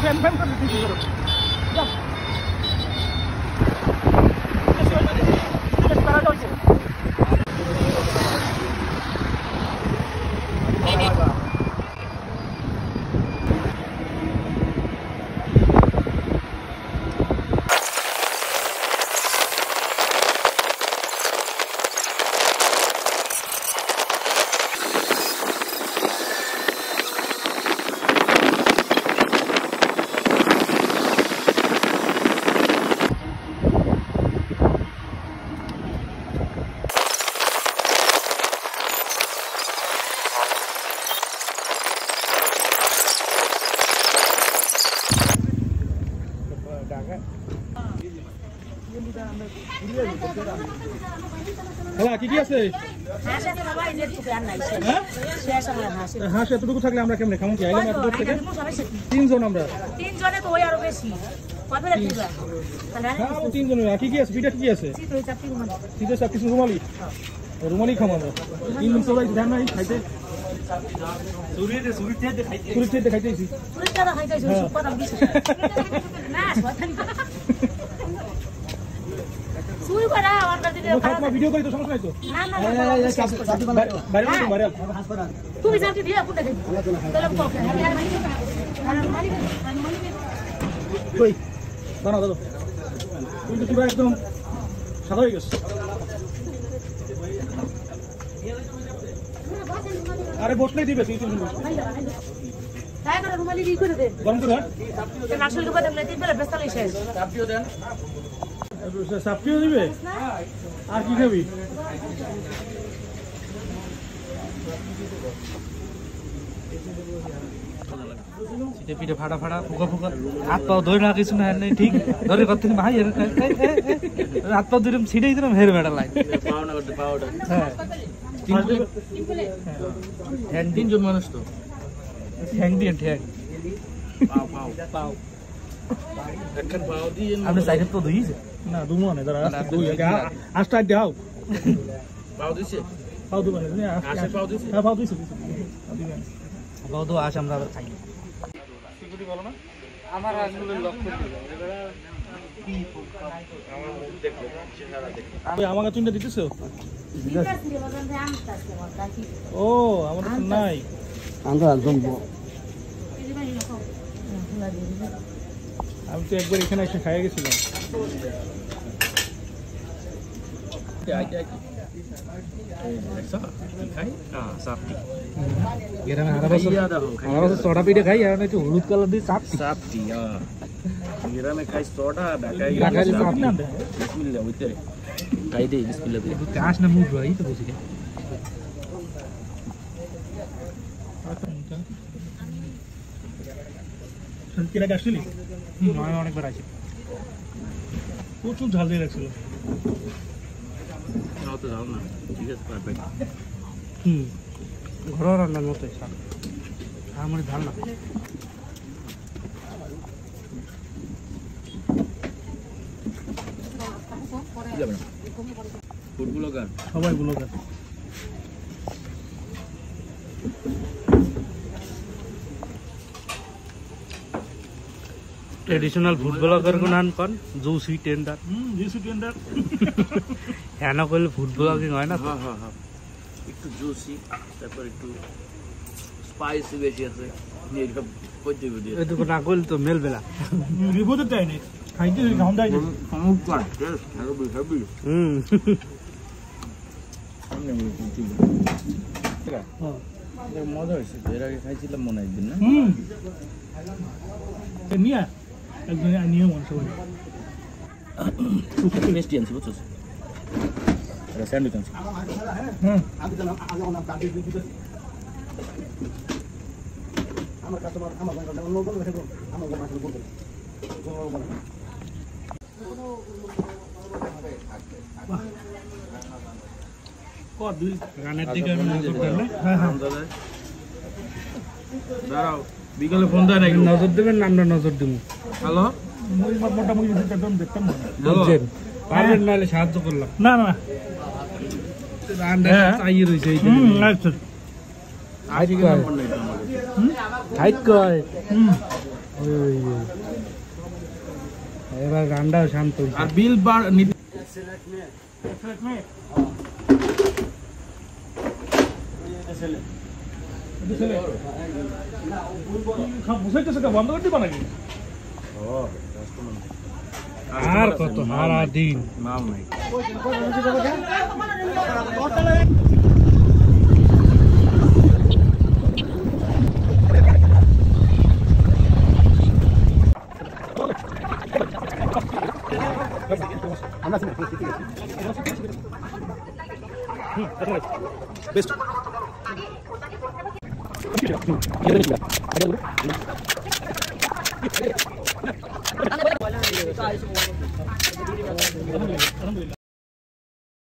fan fan করে দিতে করো যাও তারা যাচ্ছে হ্যাঁ কি কি আছে হাঁস এতটুকু থাকলে আমরা কেমনে খামো কি আইলাম এত দূর থেকে তিনজন আমরা তিনজনে তো ওই আরো বেশি কবে রাখবা তাহলে তিনজন কি কি আছে পিঠা কি আছে শীতের চাপ কিছু রুমালি রুমালি খাবো আমরা তিনজন সবাই ধ্যান নাই খাইতে সুরিতে খাইতেছি ভিডিও করি তো সমস্যা নাই তো তুমি দাঁড়াও দাদা কিন্তু পুরো একদম সাদা হয়ে গেছে আরে বসলেই দিবে তুই তুমি গরম করে সাপটিও দিবে আর কি খাবি পিঠে ফাটা ফাটা ফুকা ফুকা হাত পাও ধরে না কিছু না ঠিক ধরে কত ভাই হাত পাও ধরে ছিটেই দিলাম হের মেডা লাই হ্যাঁ তিনজন মানুষ তো ঠ্যাং দিয়ে ঠ্যাং আপনি সাইডে তো ধুইছে না দুমো না দাঁড়া দুই আস্তে দাও পাও দিছে পাও দিবেন না আসে পাও দিছে হ্যাঁ পাও দিছে পাও তো আস আমরা খাই সিকিউরিটি বলো না আমার আসলে লক্ষ্য ছিল কি আমার দেখো চেহারা দেখো আমি আমাকে চিন্তা দিতেছো ও আমাদের তো নাই আমরা জমবো আমি তো একবার এখানে এসে খাইয়ে গেছিলাম सोडा पीठे खाई हलुद कलर दी साप्टी में खाई सोडा खाई दे काश ना मूड रही तो बस অনেকবার আছে প্রচুর ঝাল দিয়ে রাখছিল ঘরোয়া রান্নার মতো আমার ঝাল না সবাই ব্লগার ट्रेडिशनल फूड ब्लॉगर को नाम कौन जूसी टेंडर है ना कोई फूड ब्लॉगिंग है ना हाँ हाँ हाँ एक तो जूसी তারপর একটু স্পাইসি বেশি আছে নিয়ে এটা কইতে দিই এই তো না কইল তো মেলবেলা রিপোর্ট দেয় না খাইতে গাউন্ডাই সমুদ্র টেস্ট হেভি হেভি সামনে বলি ঠিক হ্যাঁ এটা মজা হইছে এর আগে খাইছিলাম মনে একদিন না নিয়া একজন নিয়ে মন সবাই খুব টেস্টি আছে বুঝছো এটা স্যান্ডউইচ আছে হ্যাঁ আগে তো আগে কাটি দিতে আমার কাস্টমার আমার বাংলা অন্য বলবে দেখো আমার মাছ বলবে কত দুই গানের দিকে আমি নজর দিলাম হ্যাঁ হ্যাঁ দাঁড়াও বিকালে ফোন দেয় নাকি নজর দেবেন না আমরা নজর দেব হ্যালো মই মোটামুটি একদম দেখতাম বুঝছেন পারবেন নালে সাহায্য করলাম না না রান্না চাইয়ে রইছে এইটা আচ্ছা আজকে নাম্বার নাই আমাদের হাইট কয় এবার গান্ডাও শান্ত আর বিল বার বন্ধ করে দিবা নাকি আর কত হারা দিন মাল নাই বেস্ট